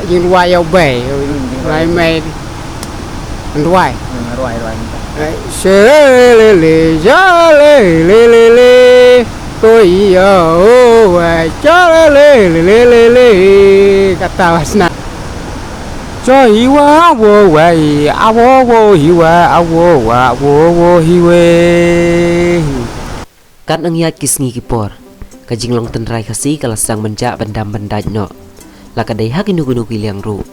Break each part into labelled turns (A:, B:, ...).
A: ยิงรวยเอาเบยไรไม่รวยเชเลเลจาเลเลเลเลก็ยาโอ้ยจาเลเลเลเลเลกตาวสนาจอยว่าโว้ยอาโว้ฮิวะอาโว้ฮิเว
B: Kan engiat kisngi kipor kajing long tenrai kasi kalasang menjak bandam bandaj no laka dai hak inu kiliang ru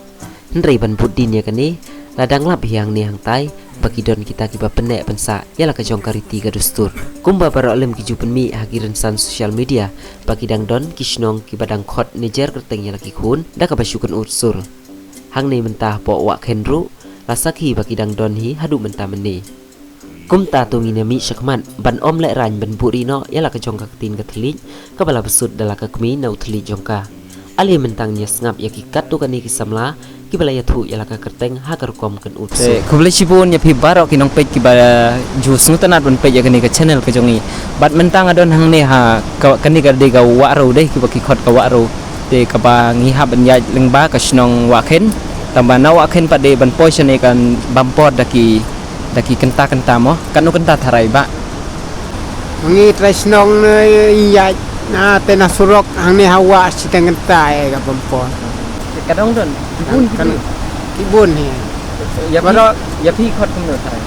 B: nrei ban budin ya kani ladang lap hiang ni hang tai bagi don kita kiba penek pensa ya laka jong kariti ka dustur kumba para olem kiju penmi haki rensan sosial media bagi dang don kisnong kibadang khot nejer kerteng ya laki khun da ka basukan ursur hang ni mentah po wa khenru lasaki bagi dang don hi hadu mentah meni kum ta tu ngine mi sakman ban om le ran ban buri no yala ka jong ka tin ka thli ka bala besut dala ka kmi nau thli jong ka ali mentang nya ngap ya ki kat tu kan ni ki samla ki bala ya thu yala ka kerteng ha ka kom kan ut se
C: kubli sibun ya pi barok ki nong pej ki bala jus nutanat ban pej ya kan ni ka channel ka jongi bat mentang adon hang ne ha ka kan ni ka de ga wa ro de ki ba ki khot ka wa ro te ka ba ngi ha ban ya leng ba ka snong wa khen tamba na wa khen pa de ban poi chane kan bampot daki kenta mo kanu kenta tharai ba
A: ngi tresnong ya na tena surok hang ni hawa siteng kenta ka pampon
C: kadang don
A: kan kibun ni
C: ya baro ya pi khot kum no tharai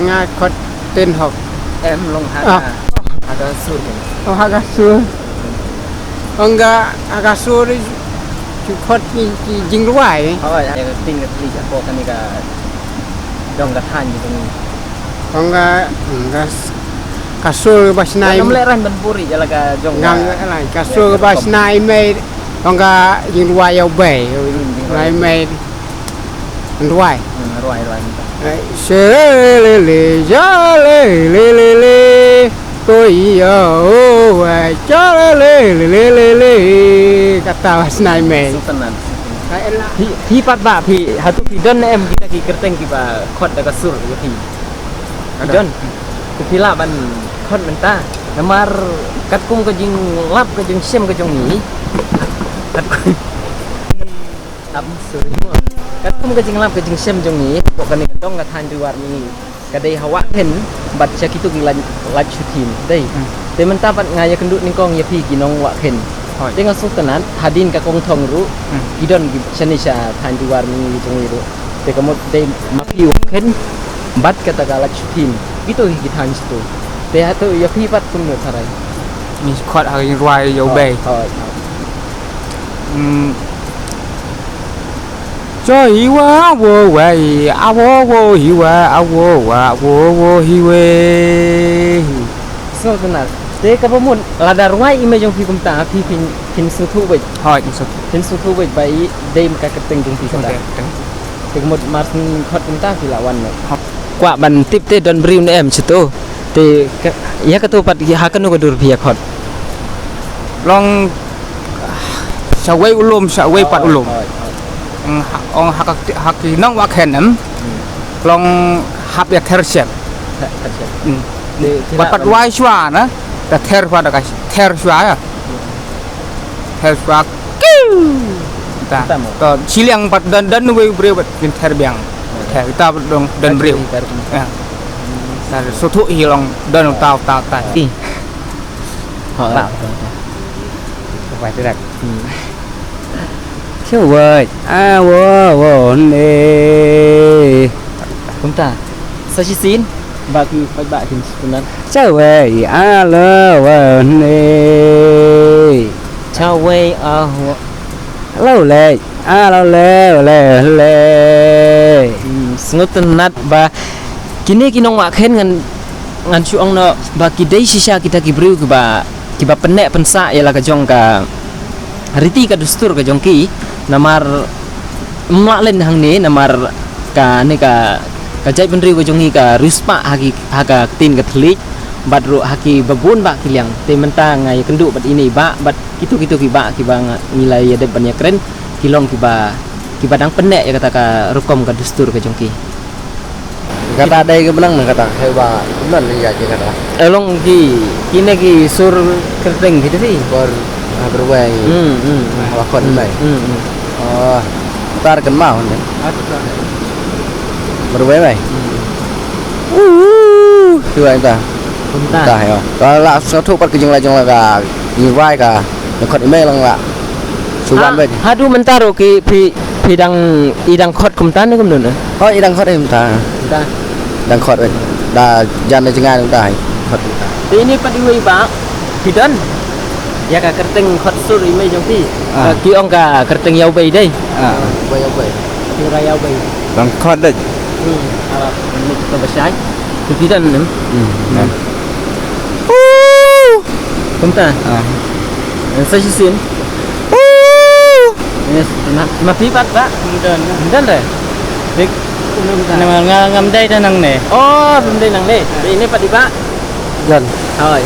A: nga khot ten hok
C: em long ha ada sur
A: oh haga sur enggak haga sur khot jing ruai
C: oh ya ting ka tri ja po kan ni ka dong ka than như thế
A: enggak kasul bas nai
C: nom le ran ban puri jala ka jong
A: ngam lai kasul bas nai me enggak jing ruai au be lai me ruai se le le ja le le le le ko yo cha le le le le kata bas nai me
C: Pi pat ba pi hatu pi don em kita ki kerteng ki ba khot da kasur ya pi don pi la ban khot menta namar kat kum ka jing lap ka jing sem ka jong ni kat suri mo kat kum ka jing lap ka jing sem jong ni pok kan ka dong ka than di war ni ka dei hawa hen bat cha kitu ki lan chutin dei te menta pat ngaya kenduk ning kong ya pi ki nong wa hen dengan sultanan hadin ka kong thong ru idon chanisha than di war mi jong ru te kamot de mapi ken bat kata gala chutin gitu hi than situ te hatu ya pi pat kun no tharai
A: ni khot ha jing ruai au be cho hi wa wo wai a wo hi wa a wo hi we
C: sultanan te ka pamun ladar wai ime jong pi kumta pi pin su thu bai
A: hoi
C: pin su thu bai bai dem ka keteng jong pi sada te kamot mas khot kumta pi lawan no kwa ban tip te don briu em chitu te ya ka tu pat ha kanu ka dur pi khot
A: long sawai ulum sawai pat ulum ong haki nong wa khenem long hap ya kherset pat wai shwa na ta ther pada ka ther shwa ya ther shwa ta to chiliang pat dan we breu pat kin ther biang ther ta dong dan breu ya ta so thu hi long dan tao ta
C: i ho phải thế đấy
A: chứ vậy wo ne
C: chúng ta sao chi xin và cứ phải bại thìนั้น
A: เจ้าเว้ยเลวันนี้
C: chào quê à
A: เล่าเลยเราเลย
C: snoten nat và kini kinong wa khen ngan chu ong no ba ki dei sisa kita ki bru ki ba penek pensa ya la ka jong ka riti ka dustur ka jong ki namar mlak len hang ni namar ka ni ka jai penri ka jong hi ka rispa haka tin ka thlik bat ru haki babun ba kiliang te menta ngai kendu bat ini ba bat kitu ki ba nilai ya de banyak keren kilong ki ba dang penek ya kata ka rukom ka dustur ka jong ki
A: kata đây cái benang kata hewa benar ya kata
C: elong ki kine ki sur kerteng gitu sih
A: berway wakon mai
D: Oh, tar kan mau nih. Berbagai. Dua entah.
C: Kumta.
D: Entah ya. Kalau lah satu pat kejeng lah ka, vai ka, nak email lang lah. Suwan baik.
C: Hadu mentaro ki idang khot kumta ni kumno na.
D: Oh, idang khot entah.
C: Kumta.
D: Idang khot baik. Dah jangan jangan entah. Khot entah.
C: Ini padiwi ba. Bidan. Ya ka kerteng khot sur imei jong pi. Ki ong ka kerteng yau bei dei.
D: Baik.
C: Kira yau bei.
D: Idang khot dah.
C: Ala ni kita besai. Tu bidan nem. Kumta. Sa sin. Yes, ma pi pat ba. Dan dah. Dik ngam dai dah nang ne. Oh, bim dai nang le. Ini pat di ba.
A: Dần
C: Hoi.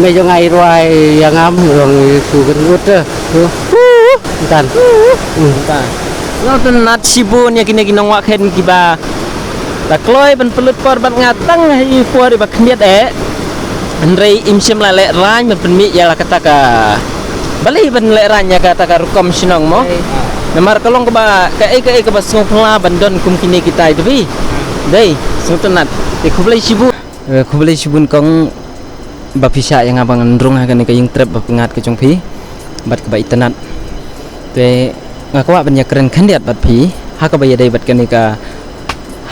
A: Bây giờ ngày rồi yang am rồi sugen ut tan
C: Kumta. Lo tu nat sibun ya kini kinong wa khen kiba. La kloi ban pelut por bat ngatang hi por di ba khniat Andrei imsim la le ran ban penmi ya la kata ka bali ban le ran ya kata ka rukom sinong mo. Namar kalong ka ba sungla bandon kum kini kita itu bi. Dei sutunat di kublai sibun kong ba pisa yang abang ndrung ha kan ka yung trep ba pengat ke jong pi bat ka ba itanat. Te ngakwa ban ya keren khandiat bat pi ha ka ba ya dei bat kan ka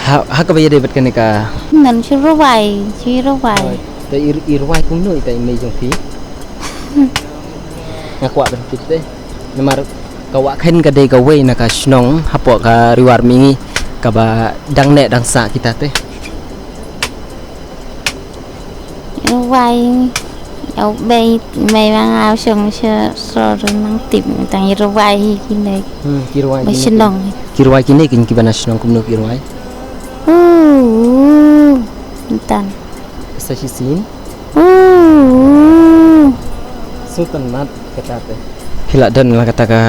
C: ha ka ba ya dei bat kan ka
E: Mình chưa rau vài
C: te irwai kung noi te mei jong pi ngakwa ban pit te namar ka wa khen ka dei ka wei na ka snong hapo ka riwar mingi ka ba dang ne dang sa kita te
E: rau vài áo bay mày mang áo sông rồi mang tìm tặng rau vài cái này
C: kirwai
E: bay xin đồng
C: kirwai kini kin kibana snong kum no kirwai
E: tan
C: sa sin sultan mat kata te hila dan la kata ka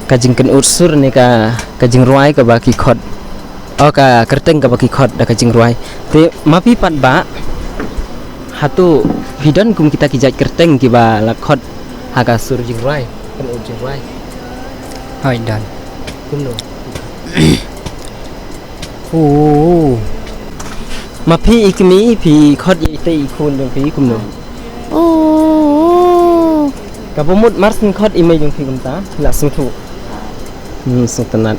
C: kajing ken ursur ni ka kajing ruai ka baki khot ka kerteng ka baki khot da kajing ruai te mapi pat ba hatu hidan kum kita kijat kerteng ki ba la khot ha ka sur jing ruai ken jing ruai
A: hỏi đần
C: kum no mapi ikmi pi khot ye te ikun dong pi kum no ka pomut marsin khot imei jong pi kum ta la sung thu sultanat